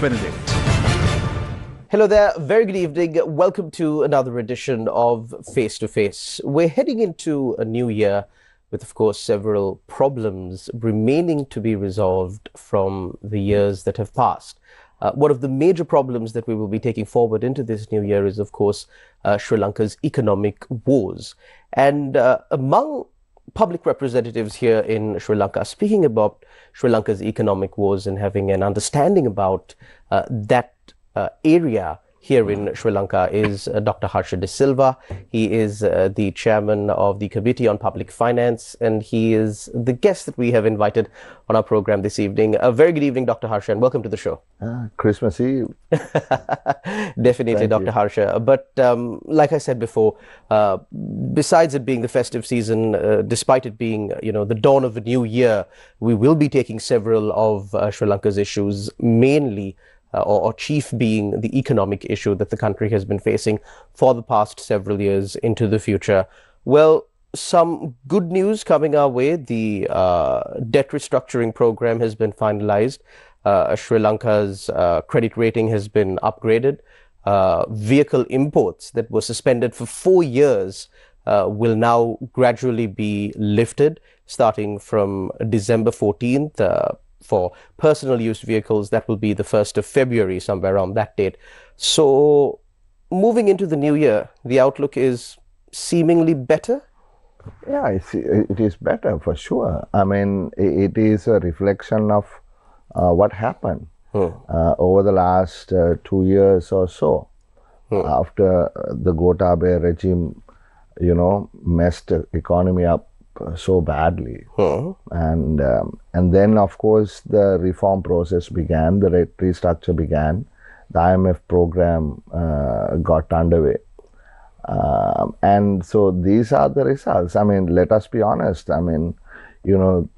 Benedict. Hello there, very good evening. Welcome to another edition of Face to Face. We're heading into a new year with, of course, several problems remaining to be resolved from the years that have passed. One of the major problems that we will be taking forward into this new year is, of course, Sri Lanka's economic woes. And among public representatives here in Sri Lanka, speaking about Sri Lanka's economic woes and having an understanding about that area here in Sri Lanka is Dr. Harsha De Silva. He is the chairman of the Committee on Public Finance, and he is the guest that we have invited on our program this evening. A very good evening, Dr. Harsha, and welcome to the show. Christmas Eve. Definitely, Dr. Harsha. But like I said before, besides it being the festive season, despite it being, the dawn of a new year, we will be taking several of Sri Lanka's issues, mainly or chief being the economic issue that the country has been facing for the past several years into the future. Well, some good news coming our way. The debt restructuring program has been finalized. Sri Lanka's credit rating has been upgraded. Vehicle imports that were suspended for 4 years will now gradually be lifted starting from December 14th. For personal use vehicles, that will be the 1st of February, somewhere around that date. So moving into the new year, the outlook is seemingly better? Yeah, it is better for sure. I mean, it is a reflection of what happened over the last 2 years or so after the Gotabaya regime, messed the economy up so badly. And then, of course, the reform process began, the restructure began, the IMF program got underway. And so these are the results. I mean, let us be honest. I mean,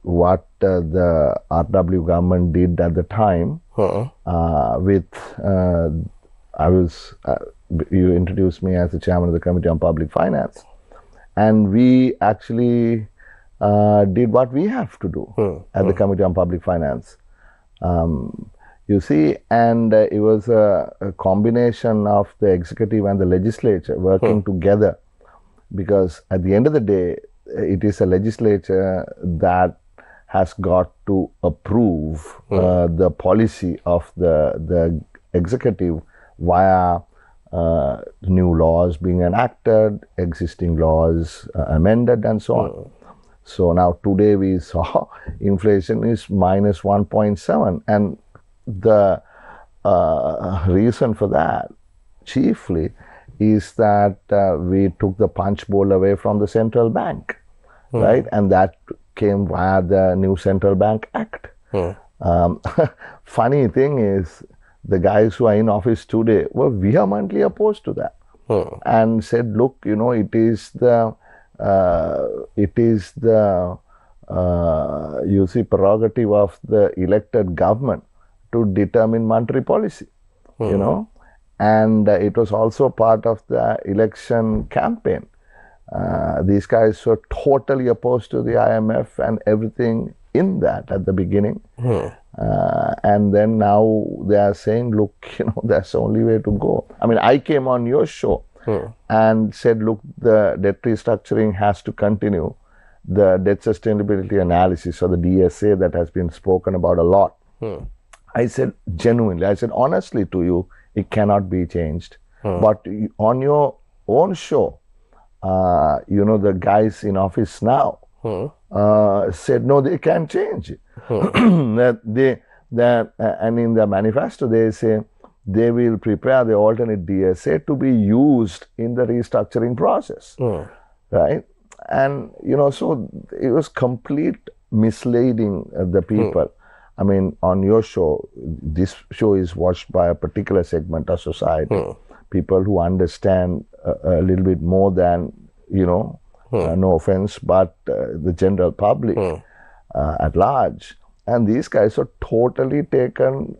what the RW government did at the time you introduced me as the chairman of the Committee on Public Finance. And we actually did what we have to do at the Committee on Public Finance. You see, and it was a combination of the executive and the legislature working together, because at the end of the day, it is a legislature that has got to approve the policy of the executive via new laws being enacted, existing laws amended, and so on. So now today we saw inflation is minus 1.7, and the reason for that chiefly is that we took the punch bowl away from the central bank, right? And that came via the new Central Bank Act. Funny thing is, the guys who are in office today were vehemently opposed to that and said, look, it is the prerogative of the elected government to determine monetary policy, and it was also part of the election campaign. These guys were totally opposed to the IMF and everything in that at the beginning. And then now they are saying, look, that's the only way to go. I mean, I came on your show and said, look, the debt restructuring has to continue. The debt sustainability analysis, or the DSA, that has been spoken about a lot. I said genuinely, honestly to you, it cannot be changed. But on your own show, the guys in office now said, no, they can't change it. And in the manifesto, they say they will prepare the alternate DSA to be used in the restructuring process, right? And, so it was complete misleading the people. I mean, on your show, this show is watched by a particular segment of society, people who understand a little bit more than, no offense, but the general public at large. And these guys are totally taken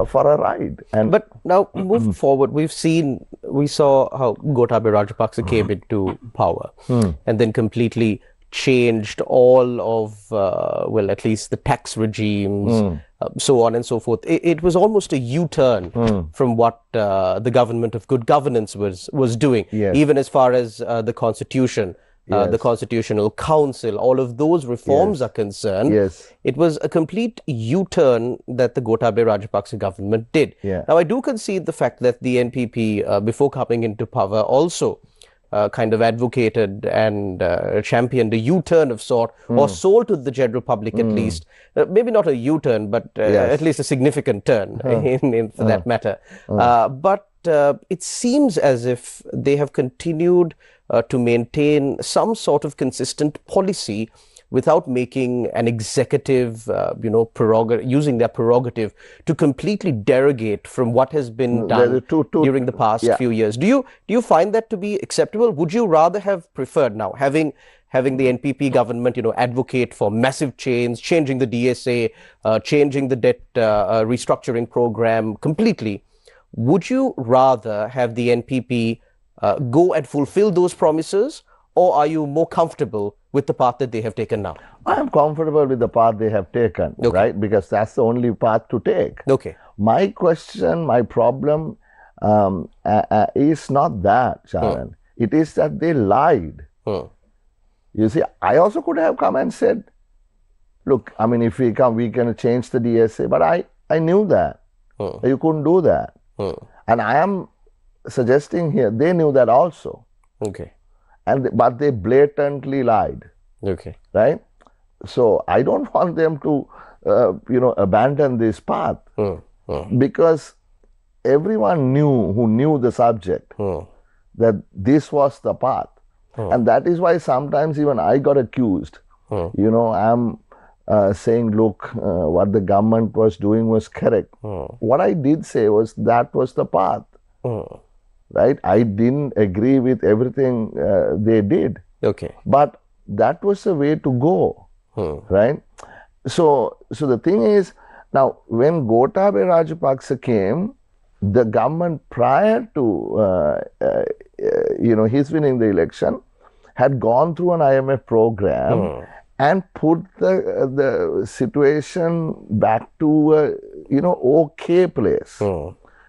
for a ride. But now, moving forward, we saw how Gotabaya Rajapaksa came into power and then completely changed all of, well, at least the tax regimes, so on and so forth. It was almost a U-turn from what the government of good governance was doing, even as far as the Constitution, the Constitutional Council, all of those reforms are concerned. It was a complete U-turn that the Gotabaya Rajapaksa government did. Now, I do concede the fact that the NPP, before coming into power, also kind of advocated and championed a U-turn of sort, or sold to the general public at least, maybe not a U-turn, but at least a significant turn for that matter. But it seems as if they have continued to maintain some sort of consistent policy without making an executive, using their prerogative to completely derogate from what has been done during the past few years. Do you find that to be acceptable? Would you rather have preferred now having the NPP government, advocate for massive change, changing the DSA, changing the debt restructuring program completely? Would you rather have the NPP go and fulfill those promises, or are you more comfortable with the path that they have taken now? I am comfortable with the path they have taken, right? Because that's the only path to take. My question, my problem is not that, Sharan. It is that they lied. You see, I also could have come and said, look, I mean, if we come, we can change the DSA. But I knew that. You couldn't do that. And I am suggesting here, they knew that also. But they blatantly lied. Right? So I don't want them to, abandon this path. Because everyone who knew the subject, that this was the path. And that is why sometimes even I got accused. I'm saying, look, what the government was doing was correct. What I did say was that was the path. Right? I didn't agree with everything they did. But that was the way to go. Right? So the thing is, now when Gotabaya Rajapaksa came, the government prior to his winning the election had gone through an IMF program and put the situation back to a okay place,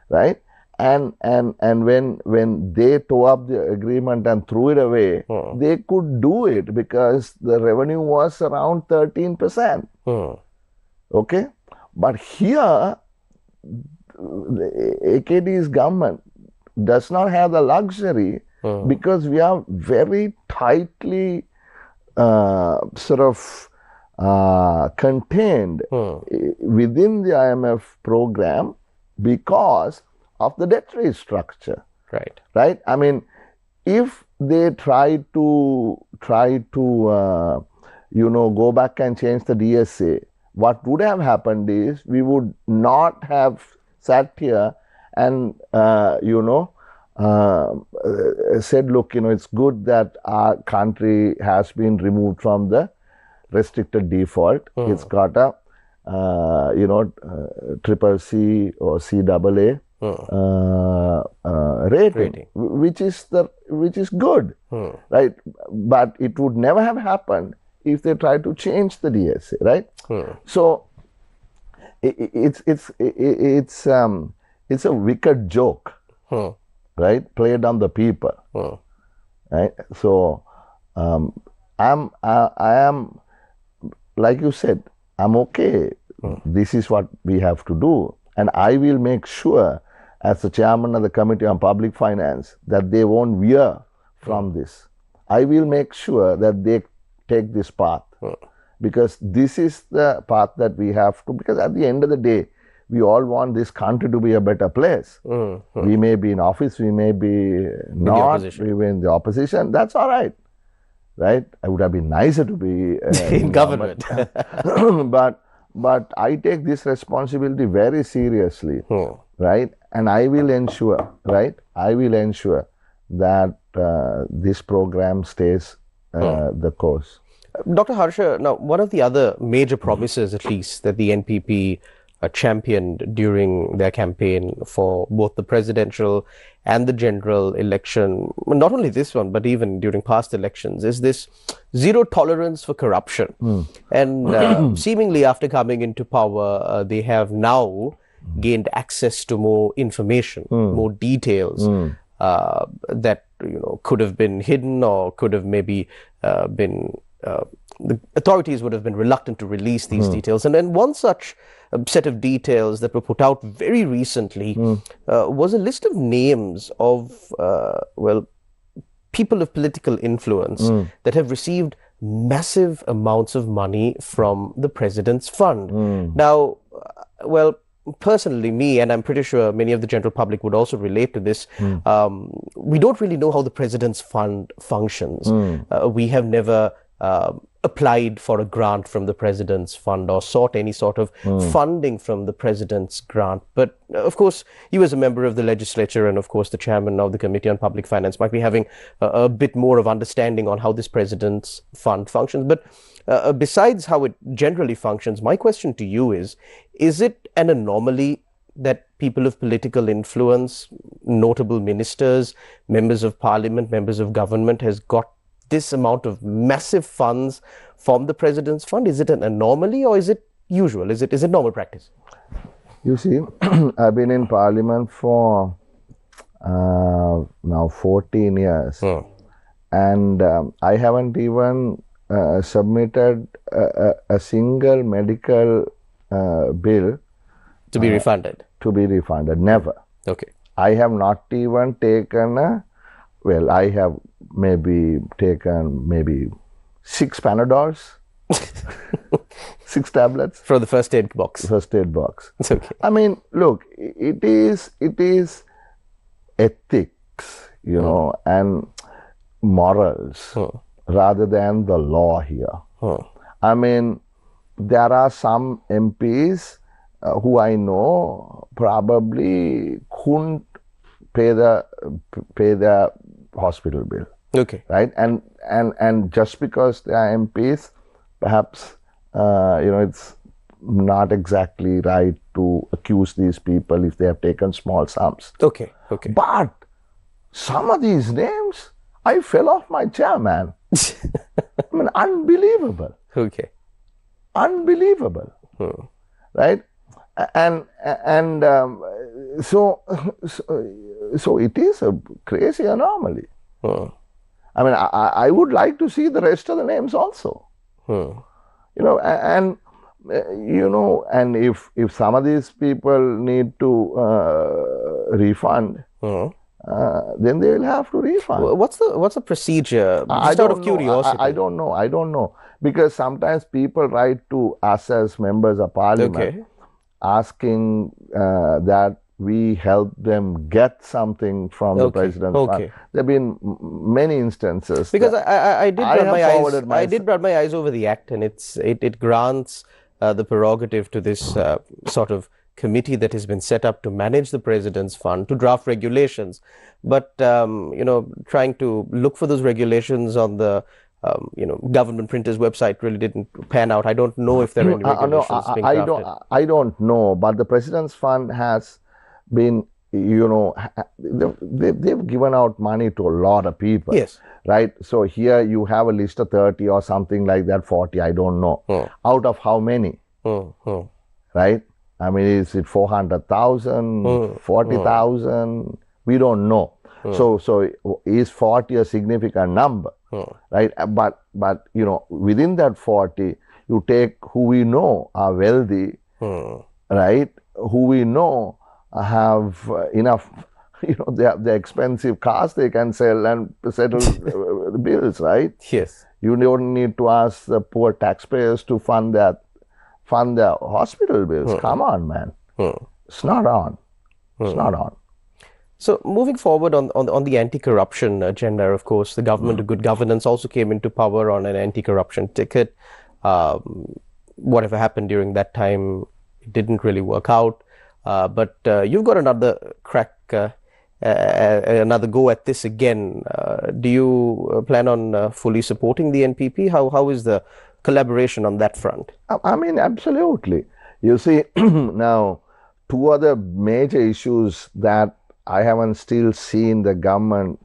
right? And when they tore up the agreement and threw it away, they could do it because the revenue was around 13%. Okay, but here the AKD's government does not have the luxury because we are very tightly contained within the IMF program because of the debt restructure. Right? I mean, if they try to go back and change the DSA, what would have happened is we would not have sat here and said, look, it's good that our country has been removed from the restricted default. It's got a triple C or CAA rating, which is good, right? But it would never have happened if they tried to change the DSA, right? So it's a wicked joke, right? Played on the people, right? So I am, like you said, I'm okay. This is what we have to do, and I will make sure, as the chairman of the Committee on Public Finance, that they won't veer from this. I will make sure that they take this path, because this is the path that we have to, because at the end of the day, we all want this country to be a better place. We may be in office, we may be not, we may be in the opposition, that's all right. Right? I would have been nicer to be in government. But I take this responsibility very seriously, right? And I will ensure, right? I will ensure that this program stays the course. Dr. Harsha, now one of the other major promises, at least, that the NPP championed during their campaign for both the presidential and the general election, not only this one, but even during past elections, is this zero tolerance for corruption. And seemingly after coming into power, they have now gained access to more information, more details that could have been hidden or could have maybe been the authorities would have been reluctant to release these details. And then one such set of details that were put out very recently was a list of names of, people of political influence that have received massive amounts of money from the president's fund. Now, personally, me, and I'm pretty sure many of the general public would also relate to this, we don't really know how the president's fund functions. We have never applied for a grant from the president's fund or sought any sort of funding from the president's grant. But of course, you as a member of the legislature and of course the chairman of the Committee on Public Finance might be having a bit more of understanding on how this president's fund functions. But besides how it generally functions, my question to you is it an anomaly that people of political influence, notable ministers, members of parliament, members of government has got this amount of massive funds from the president's fund? Is it an anomaly or is it usual? Is it normal practice? You see, I've been in parliament for now 14 years and I haven't even submitted a single medical bill to be refunded. Never. Okay. I have not even taken I have maybe taken 6 Panadols, 6 tablets. From the first aid box. It's okay. I mean, look, it is ethics, and morals rather than the law here. I mean, there are some MPs who I know probably couldn't pay the hospital bill. Okay. Right? And just because they are MPs, perhaps it's not exactly right to accuse these people if they have taken small sums. Okay. But some of these names, I fell off my chair, man. I mean, unbelievable. Okay. Unbelievable. Right? And so it is a crazy anomaly. I mean, I would like to see the rest of the names also. And if some of these people need to refund, then they will have to refund. What's the procedure? Just out of curiosity. I don't know. Because sometimes people write to us as members of parliament asking that we help them get something from the president's fund. There have been many instances. Because I did run my eyes over the act, and it grants the prerogative to this sort of committee that has been set up to manage the president's fund to draft regulations. But trying to look for those regulations on the government printer's website really didn't pan out. I don't know if there are any regulations being drafted. I don't know, but the president's fund has been, they've given out money to a lot of people. Yes. Right? So here you have a list of 30 or something like that, 40, I don't know. Out of how many? Right? I mean, is it 400,000, 40,000? We don't know. So is 40 a significant number? Right? But within that 40, you take who we know are wealthy, right? Who we know have enough, they have the expensive cars they can sell and settle the bills, right? Yes. You don't need to ask the poor taxpayers to fund their hospital bills. Come on, man. It's not on. It's not on. So moving forward on the anti-corruption agenda, of course, the government of good governance also came into power on an anti-corruption ticket. Whatever happened during that time, it didn't really work out. But you've got another crack, another go at this again. Do you plan on fully supporting the NPP? How is the collaboration on that front? I mean, absolutely. You see, now, two other major issues that I haven't still seen the government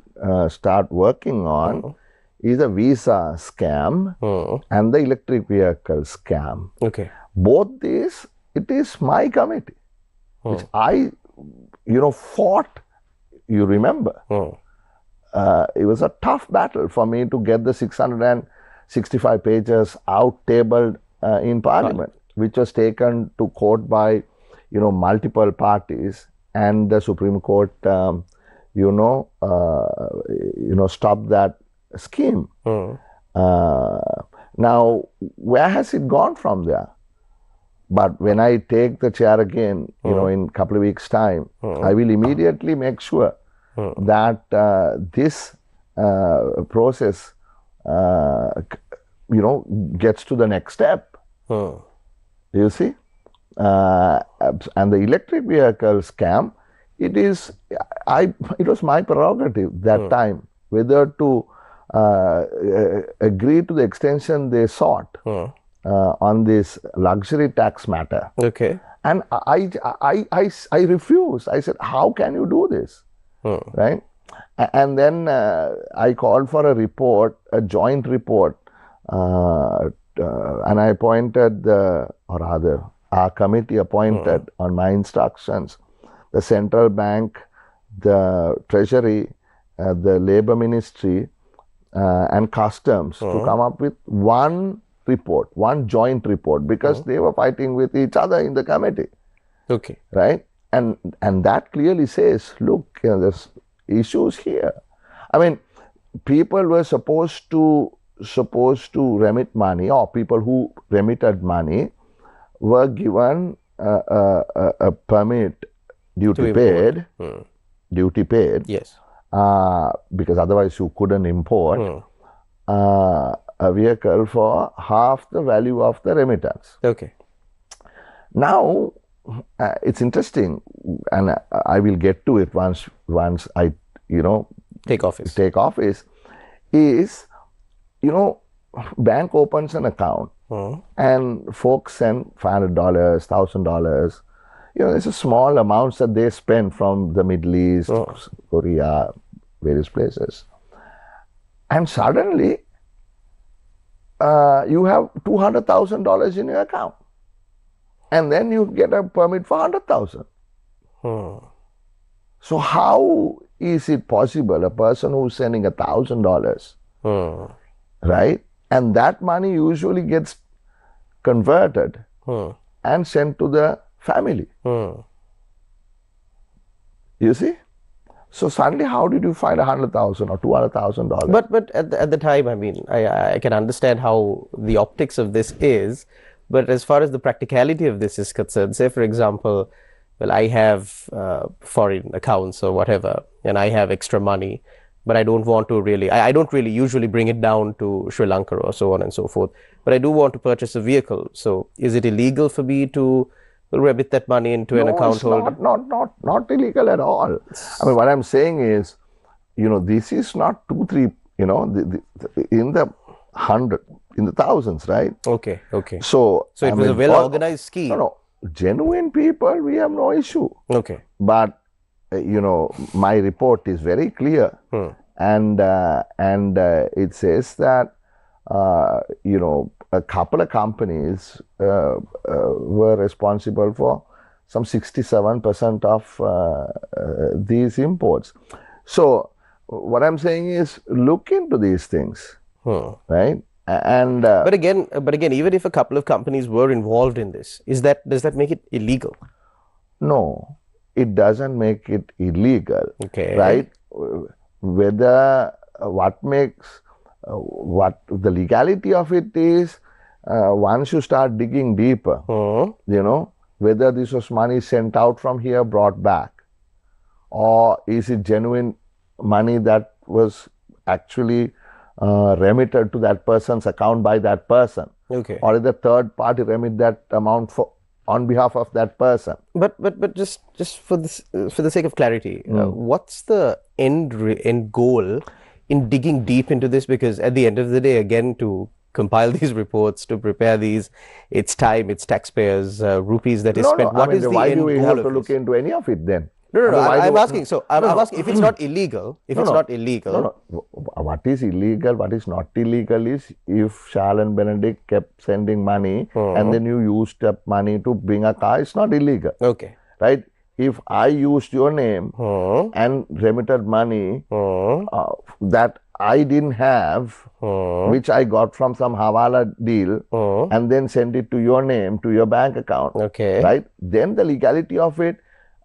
start working on is the visa scam and the electric vehicle scam. Okay. Both these, it is my committee, which I, fought, you remember. It was a tough battle for me to get the 665 pages out tabled in Parliament, which was taken to court by, multiple parties, and the Supreme Court, stopped that scheme. Now, where has it gone from there? But when I take the chair again, in a couple of weeks' time, I will immediately make sure that this process, gets to the next step. You see? And the electric vehicle scam, it was my prerogative that time whether to agree to the extension they sought on this luxury tax matter. Okay. And I refused. I said, how can you do this? Right? And then I called for a report, a joint report, and I appointed our committee appointed on my instructions, the central bank, the treasury, the labor ministry, and customs to come up with one report, one joint report, because they were fighting with each other in the committee. Okay. Right? And that clearly says, look, there's issues here. I mean, people were supposed to remit money, or people who remitted money were given a permit, duty paid. Yes. Because otherwise you couldn't import a vehicle for half the value of the remittance. Okay. Now, it's interesting, and I will get to it once I, take office. Is, bank opens an account and folks send $500, $1,000. There's a small amounts that they spend from the Middle East, Korea, various places. And suddenly, you have $200,000 in your account. And then you get a permit for $100,000. So how is it possible, a person who's sending $1,000, right? And that money usually gets converted and sent to the family. You see? So suddenly, how did you find $100,000 or $200,000? But at the time, I mean, I can understand how the optics of this is, but as far as the practicality of this is concerned, say for example, well, I have foreign accounts or whatever, and I have extra money, but I don't want to really, I don't really usually bring it down to Sri Lanka or so on and so forth, but I do want to purchase a vehicle. So is it illegal for me to remit that money into an account holder? Not illegal at all. I mean, what I'm saying is, this is not 2, 3, in the thousands, right? Okay. So it was a well-organized scheme. No, genuine people, we have no issue. Okay. But, my report is very clear. And it says that, a couple of companies were responsible for some 67% of these imports. So what I'm saying is, look into these things, right? And but again, even if a couple of companies were involved in this, does that make it illegal? No, it doesn't make it illegal. Okay. Right? Whether what the legality of it is, once you start digging deeper, whether this was money sent out from here, brought back, or is it genuine money that was actually remitted to that person's account by that person, or is the third party remit that amount on behalf of that person. But just for the sake of clarity, what's the end goal in digging deep into this? Because at the end of the day, again, to compile these reports, to prepare these. It's time, it's taxpayers' rupees that is No, spent. no. I What mean, is the why end do we goal have of to look this? into any of it then? No, no, no. I mean, I'm asking. So I'm asking if it's not illegal. If No, it's no. not illegal. No. What is illegal, what is not illegal is if Charles and Benedict kept sending money and then you used up money to bring a car, it's not illegal. Okay. Right? If I used your name and remitted money that I didn't have, which I got from some Hawala deal, and then send it to your name, to your bank account, Okay. right? Then the legality of it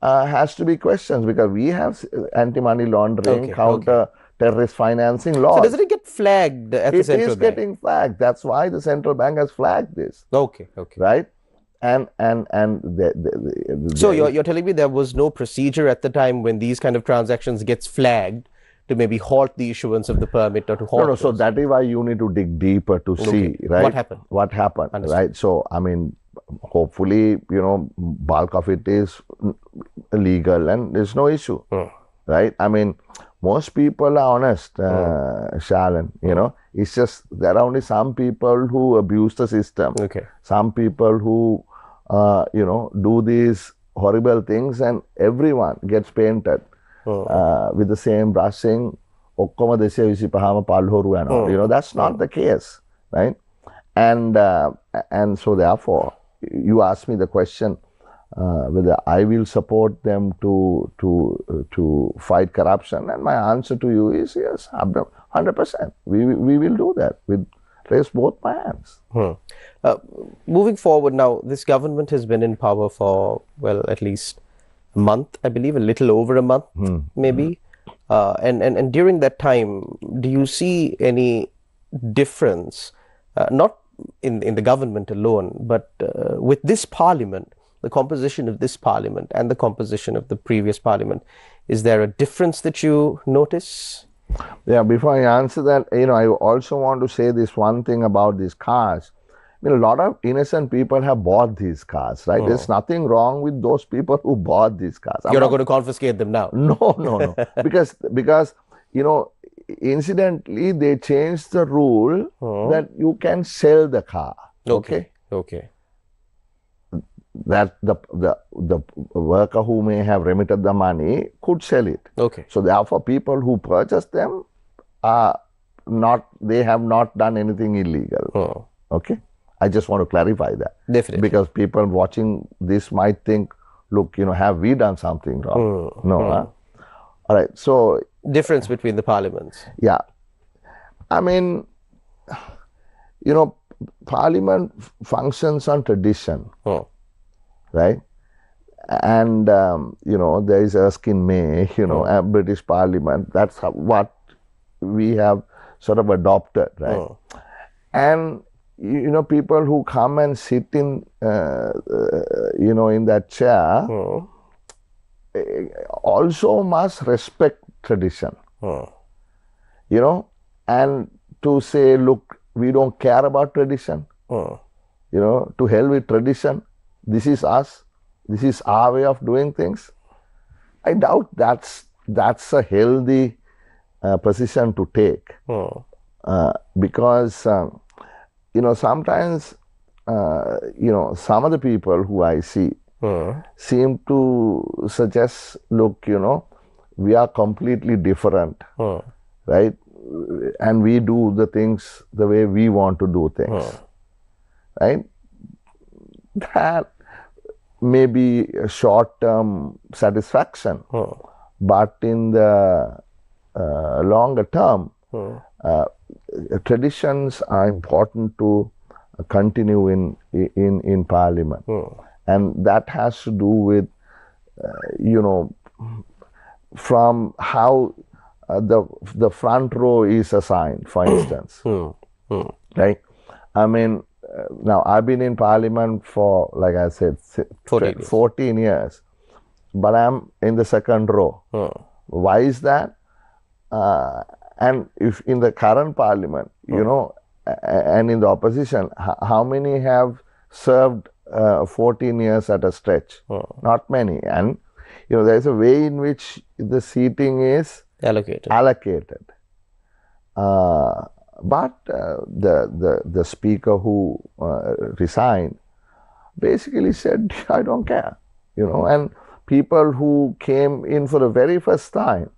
has to be questioned because we have anti-money laundering, counter-terrorist financing laws. So doesn't it get flagged at the central bank? It is getting flagged. That's why the central bank has flagged this. Okay. Okay. Right? So you're telling me there was no procedure at the time when these kind of transactions gets flagged to maybe halt the issuance of the permit or to halt? No. So that is why you need to dig deeper to see, right? What happened? What happened, Understood. right? So I mean, hopefully, bulk of it is legal and there's no issue, right? I mean, most people are honest, Shalan, it's just there are only some people who abuse the system. Okay. Some people who, do these horrible things and everyone gets painted with the same brushing. That's not the case, right? And so therefore, you asked me the question whether I will support them to fight corruption, and my answer to you is yes, 100%. We will do that. We raise both my hands. Moving forward now, this government has been in power for, well, at least a month, I believe, a little over a month, maybe. And during that time, do you see any difference, not in the government alone, but with this parliament, the composition of this parliament and the composition of the previous parliament? Is there a difference that you notice? Yeah, before I answer that, I also want to say this one thing about these cars. I mean, a lot of innocent people have bought these cars, right? There's nothing wrong with those people who bought these cars. You're not going to confiscate them now? No. because incidentally, they changed the rule that you can sell the car. Okay. That the worker who may have remitted the money could sell it. Okay. So therefore, people who purchased them they have not done anything illegal. Okay. I just want to clarify that. Definitely. Because people watching this might think, look, have we done something wrong? No. All right. So difference between the parliaments. Yeah. I mean, parliament functions on tradition. Right? And, there is Erskine May, a British parliament. That's what we have sort of adopted, right? And, people who come and sit in, in that chair also must respect tradition, and to say, look, we don't care about tradition, to hell with tradition. This is us. This is our way of doing things. I doubt that's a healthy position to take, because sometimes some of the people who I see seem to suggest, look, we are completely different, right? And we do the things the way we want to do things, right? That may be a short-term satisfaction, but in the longer term, traditions are important to continue in Parliament, and that has to do with from how the front row is assigned, for instance, right? I mean, now I've been in Parliament for, like I said, 14 years, but I'm in the second row. Why is that? And if in the current Parliament, and in the opposition, how many have served 14 years at a stretch? Not many. And there's a way in which the seating is allocated. But the speaker who resigned basically said, I don't care, and people who came in for the very first time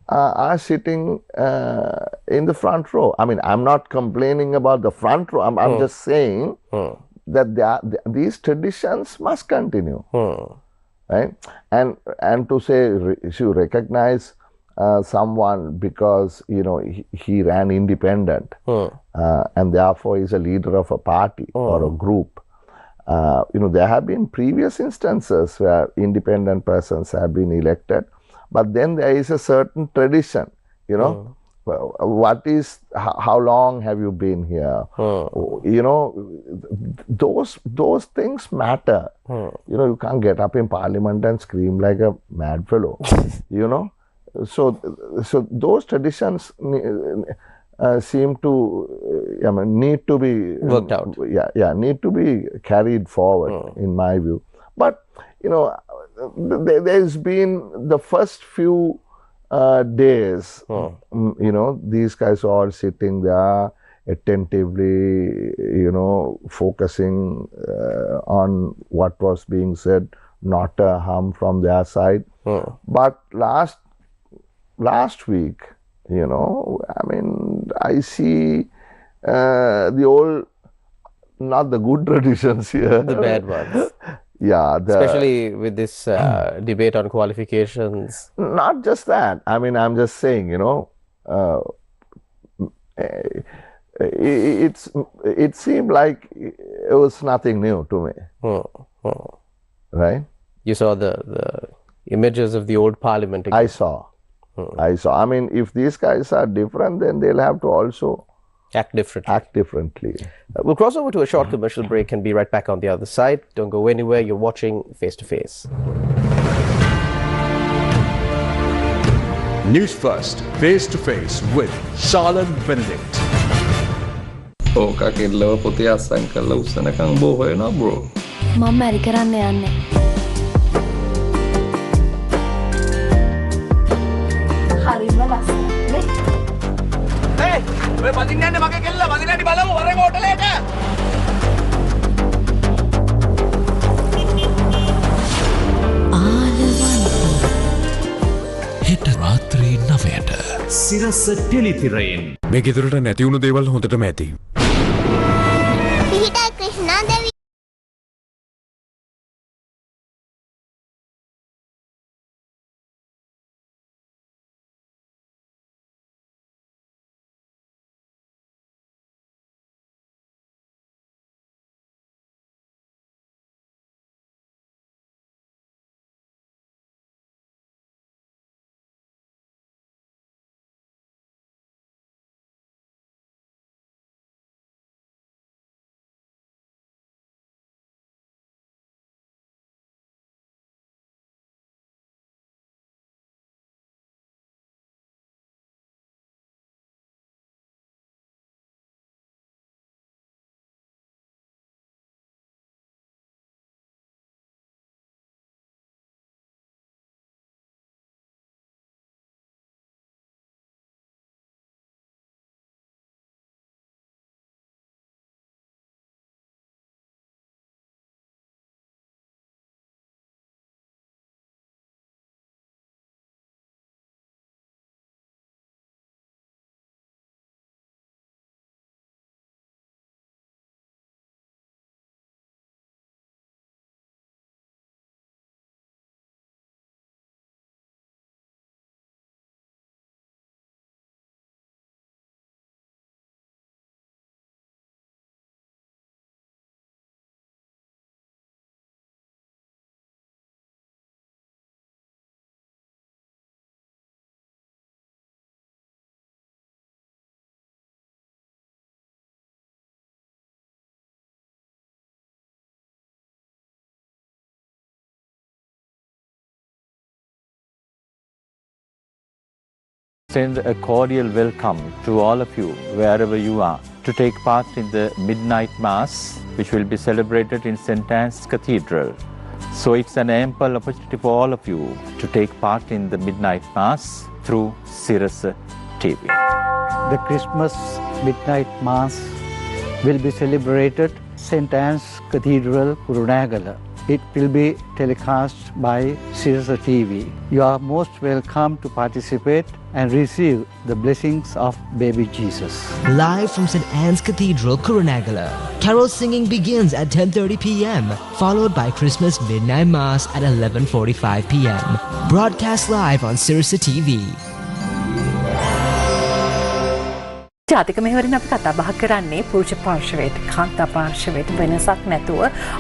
are sitting in the front row. I mean, I'm not complaining about the front row. I'm just saying that these traditions must continue, right? And to say you recognize someone because he ran independent and therefore is a leader of a party or a group. There have been previous instances where independent persons have been elected, but then there is a certain tradition, what is, how long have you been here? Those things matter. You can't get up in parliament and scream like a mad fellow, So those traditions seem to need to be worked out. Need to be carried forward, in my view. But there's been the first few days, these guys are all sitting there attentively, focusing on what was being said, not a hum from their side. But last week, I see the old, not the good traditions here. The bad ones. Yeah. Especially with this debate on qualifications. Not just that. I'm just saying, it seemed like it was nothing new to me. Right? You saw the images of the old parliament again. I saw. If these guys are different, then they'll have to also act differently. We'll cross over to a short commercial break and be right back on the other side. Don't go anywhere. You're watching Face to Face. Newsfirst, Face to Face with Charlotte Benedict. ඕකා කෙල්ලව පොතේ අස්සන් කරලා උස්සනකම් බෝ හොයනවා bro. මම මැරි කරන්න යන්නේ. හරිම ලස්සනයි. Hey, ඔය පදින්න යන්නේ මගේ කෙල්ල. පදින්නටි බලමු වරේ හෝටලේට. හෙට රාත්‍රී 9ට සිරස ටෙලිතිරයෙන් මේ ගෙදරට නැති වුණු දේවල් හොඳටම ඇති. පිහිටා ක්‍රිෂ්ණා දෙවි Send a cordial welcome to all of you, wherever you are, to take part in the Midnight Mass, which will be celebrated in St. Anne's Cathedral. So it's an ample opportunity for all of you to take part in the Midnight Mass through Sirasa TV. The Christmas midnight mass will be celebrated St. Anne's Cathedral, Kurunegala. It will be telecast by Sirasa TV. You are most welcome to participate and receive the blessings of baby Jesus. Live from St. Anne's Cathedral, Kurunegala. Carol singing begins at 10:30 p.m., followed by Christmas Midnight Mass at 11:45 p.m. Broadcast live on Sirasa TV. ජාතික මෙහෙවරින් අපි කතා බහ කරන්නේ පුරුෂ පාර්ශවයට කාන්තා පාර්ශවයට වෙනසක් නැතුව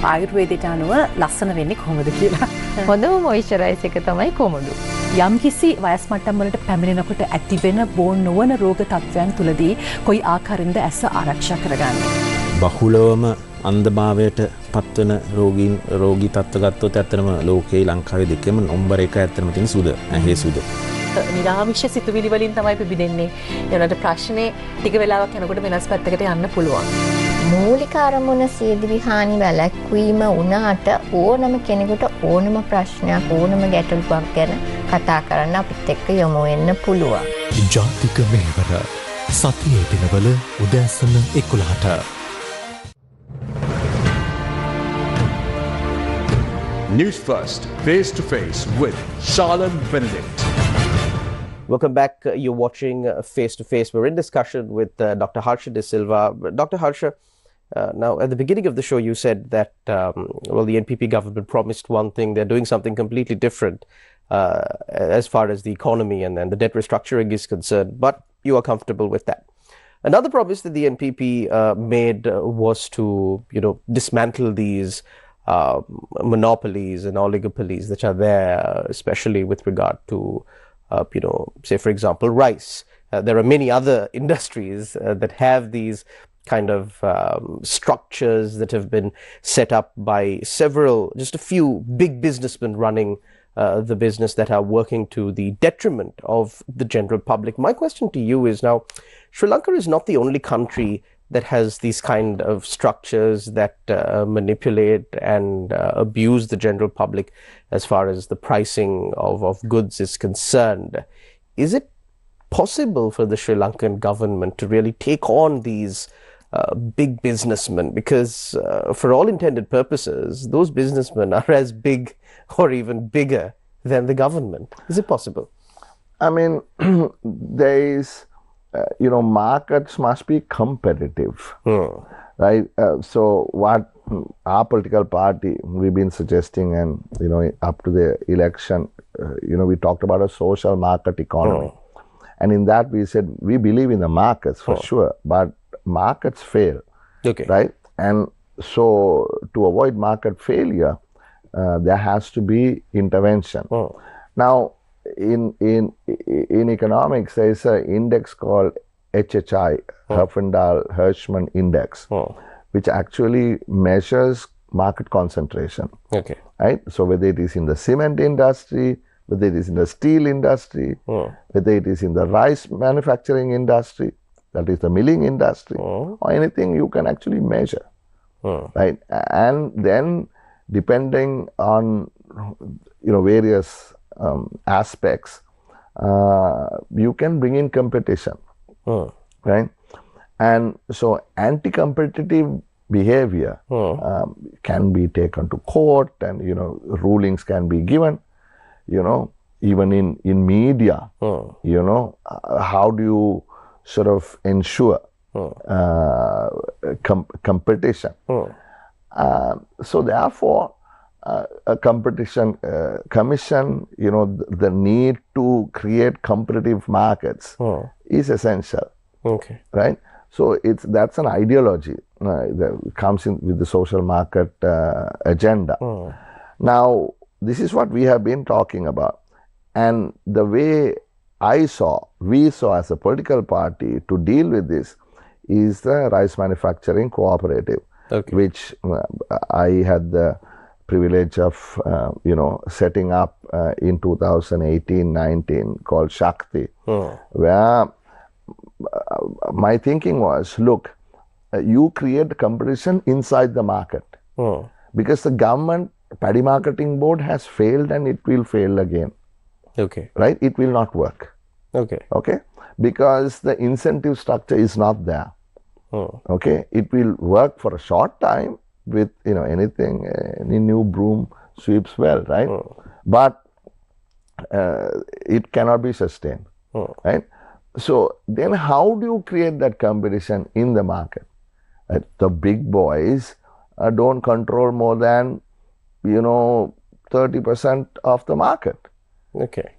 ආයුර්වේදයට අනුව ලස්සන වෙන්නේ කොහොමද කියලා. හොඳම මොයිස්චරයිස් එක තමයි කොමඩු. යම්කිසි වයස් මට්ටම් වලට පැමිණෙනකොට ඇතිවෙන බෝන් නොවන රෝග තත්ත්වයන් තුලදී කොයි ආකාරයෙන්ද ඇස ආරක්ෂා කරගන්නේ? බහුලවම අන්ධභාවයට පත්වන රෝගී තත්ත්ව ගත්තොත් ඇත්තටම ලෝකයේ ලංකාවේ දෙකම නම්බර් 1 ඇත්තටම තියෙන සුද ඇහි සුද. නිරාමිෂ සිතුවිලි වලින් තමයි පිබිදෙන්නේ. ඒනට ප්‍රශ්නේ ටික වෙලාවක් යනකොට වෙනස් පැත්තකට යන්න පුළුවන්. මූලික අරමුණ සියදිවි හානි වැළැක්වීම වුණාට ඕනම කෙනෙකුට ඕනම ප්‍රශ්නයක් ඕනම ගැටලුවක් ගැන කතා කරන්න අපිත් එක්ක යොමු වෙන්න පුළුවන්. ජාතික මෙහෙවර සතියේ දිනවල උදෑසන 11ට. Newsfirst, face to face with Charlene Benedict. Welcome back. You're watching Face to Face. We're in discussion with Dr. Harsha De Silva. Dr. Harsha, now at the beginning of the show you said that, well, the NPP government promised one thing. They're doing something completely different as far as the economy and the debt restructuring is concerned. But you are comfortable with that. Another promise that the NPP made was to, dismantle these monopolies and oligopolies that are there, especially with regard to say, for example, rice. There are many other industries that have these kind of structures that have been set up by just a few big businessmen running the business that are working to the detriment of the general public. My question to you is now, Sri Lanka is not the only country that has these kind of structures that manipulate and abuse the general public as far as the pricing of goods is concerned. Is it possible for the Sri Lankan government to really take on these big businessmen? Because for all intended purposes, those businessmen are as big or even bigger than the government. Is it possible? I mean, there is... markets must be competitive, right? So what our political party, we've been suggesting, and, up to the election, we talked about a social market economy. And in that we said, we believe in the markets for sure, but markets fail, right? And so to avoid market failure, there has to be intervention. Now, in economics, there is an index called HHI, Herfindahl-Hirschman Index, which actually measures market concentration. Right? So whether it is in the cement industry, whether it is in the steel industry, whether it is in the rice manufacturing industry, that is the milling industry, or anything you can actually measure. Right? And then depending on various aspects, you can bring in competition, right? And so anti-competitive behavior can be taken to court, and rulings can be given. Even in media, how do you sort of ensure competition? So therefore, a competition commission, the need to create competitive markets is essential. Right? So that's an ideology that comes in with the social market agenda. Now, this is what we have been talking about. And the way we saw as a political party to deal with this is the rice manufacturing cooperative, which I had the privilege of setting up in 2018-19 called Shakti, where my thinking was, look, you create competition inside the market, because the government paddy marketing board has failed and it will fail again. Right? It will not work. Okay. because the incentive structure is not there. Okay, it will work for a short time with anything, any new broom sweeps well, right? But it cannot be sustained, right? So then how do you create that competition in the market? The big boys don't control more than 30% of the market. Okay.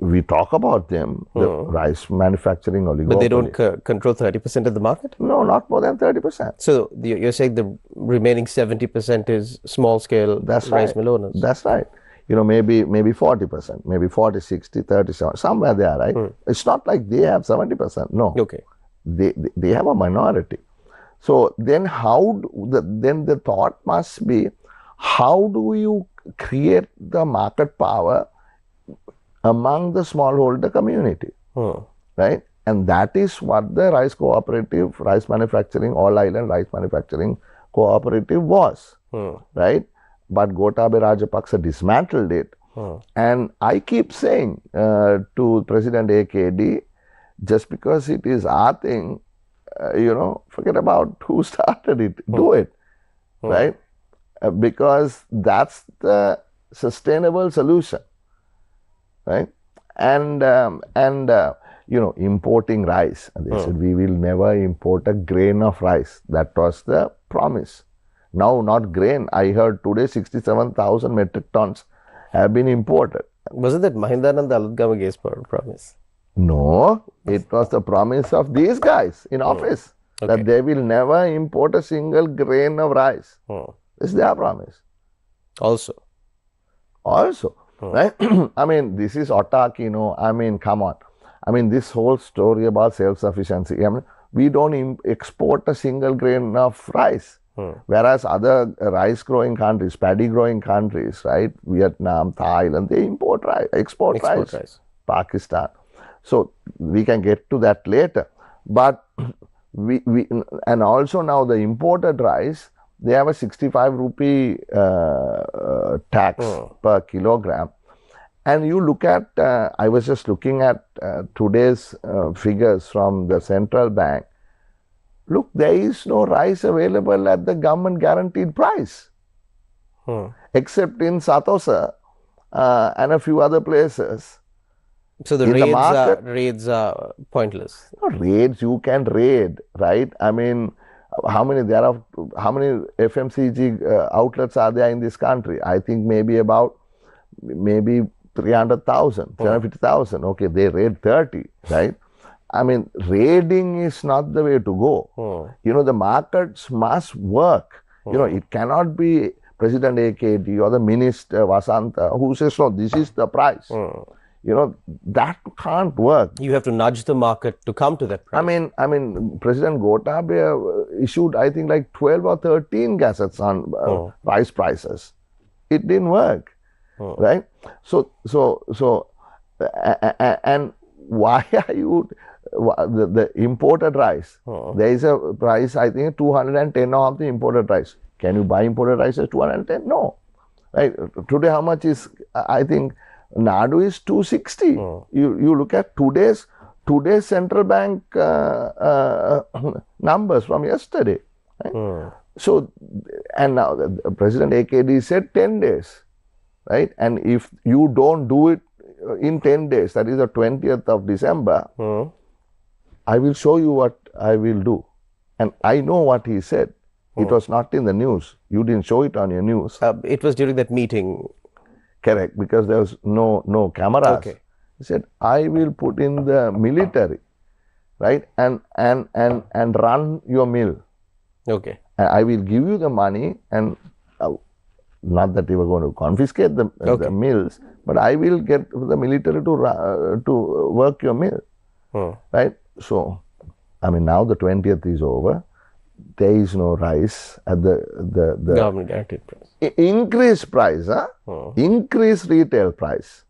We talk about them, the rice manufacturing oligopoly. But they don't control 30% of the market? No, not more than 30%. So you're saying the remaining 70% is small scale rice mill owners? That's right. Maybe 40%, maybe 40, 60, 37, somewhere there, right? It's not like they have 70%. No. Okay. They have a minority. So then then the thought must be, how do you create the market power among the smallholder community, right? And that is what the rice cooperative, rice manufacturing, all island rice manufacturing cooperative was, right? But Gotabaya Rajapaksa dismantled it. And I keep saying to President AKD, just because it is our thing, forget about who started it, do it, right? Because that's the sustainable solution, right? And importing rice. And they said, we will never import a grain of rice. That was the promise. Now, not grain. I heard today 67,000 metric tons have been imported. Was it that Mahindananda Aludgama gave promise? No, it was the promise of these guys in office that they will never import a single grain of rice. This is their promise. Also, right? I mean, this is autarky, I mean, come on. I mean, this whole story about self-sufficiency. I mean, we don't export a single grain of rice. Whereas other rice-growing countries, paddy-growing countries, right? Vietnam, Thailand, they export rice. Pakistan. So we can get to that later. But and also now the imported rice, they have a 65 rupee tax per kilogram. And you look at, I was just looking at today's figures from the central bank. Look, there is no rice available at the government guaranteed price, except in Satosa and a few other places. So the raids are pointless. No, raids, you can raid, right? I mean, how many FMCG outlets are there in this country? I think maybe 300,000, 350,000. Okay, they raid 30, right? I mean, raiding is not the way to go. The markets must work. It cannot be President AKD or the Minister Vasanta who says, no, this is the price. That can't work. You have to nudge the market to come to that price. I mean, President Gotabaya issued, I think, like 12 or 13 gazettes on rice prices. It didn't work, right? So, and why are you the imported rice? There is a price, I think, 210 of the imported rice. Can you buy imported rice at 210? No, right? Today, how much is? I think Nadu is 260. You look at today's central bank numbers from yesterday. Right? So, and now the President AKD said 10 days, right? And if you don't do it in 10 days, that is the 20th of December, I will show you what I will do. And I know what he said. It was not in the news. You didn't show it on your news. It was during that meeting. Correct, because there was no cameras. Okay. He said, I will put in the military, right, and run your mill. Okay. And I will give you the money, and not that we were going to confiscate the mills, but I will get the military to work your mill, right? So, I mean, now the 20th is over. There is no rice at the government guaranteed price. Increased price, increased retail price,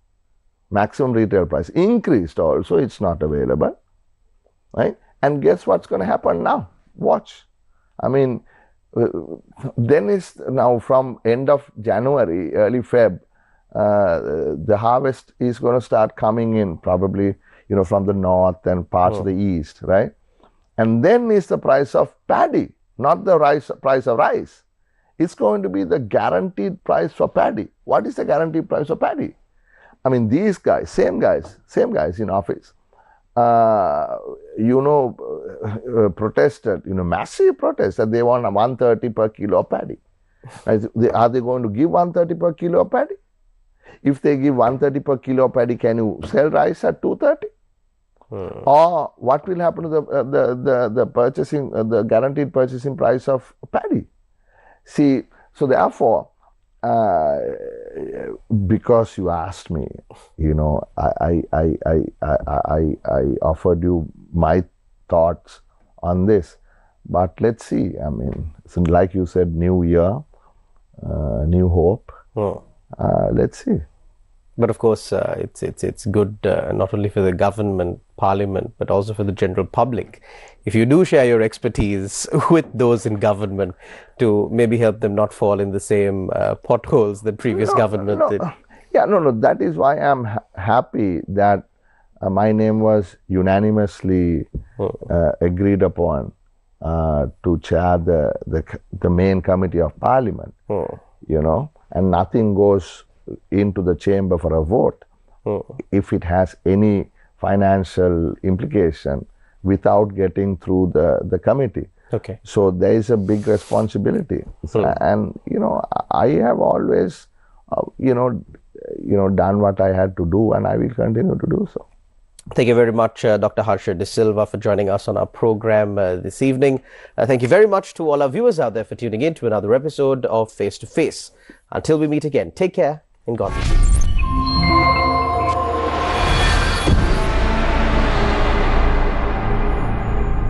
maximum retail price, increased also, it's not available, right? And guess what's going to happen now? Watch. I mean, then is now from end of January, early Feb, the harvest is going to start coming in probably, from the north and parts of the east, right? And then is the price of paddy, not the price of rice. It's going to be the guaranteed price for paddy. What is the guaranteed price for paddy? I mean, these guys, same guys in office, protested, massive protest that they want 130 per kilo of paddy. Right? Are they going to give 130 per kilo of paddy? If they give 130 per kilo of paddy, can you sell rice at 230? Or what will happen to the purchasing, the guaranteed purchasing price of paddy? See, so therefore, because you asked me, I offered you my thoughts on this. But let's see. I mean, so like you said, new year, new hope. Let's see. But of course, it's good not only for the government, parliament, but also for the general public. If you do share your expertise with those in government to maybe help them not fall in the same potholes that previous government did. Yeah, no. That is why I'm happy that my name was unanimously agreed upon to chair the main committee of parliament. And nothing goes into the chamber for a vote if it has any financial implication without getting through the committee. Okay. So there is a big responsibility, and I have always done what I had to do, and I will continue to do so. Thank you very much, Dr. Harsha De Silva, for joining us on our program this evening. Thank you very much to all our viewers out there for tuning in to another episode of Face to Face. Until we meet again, take care and God bless.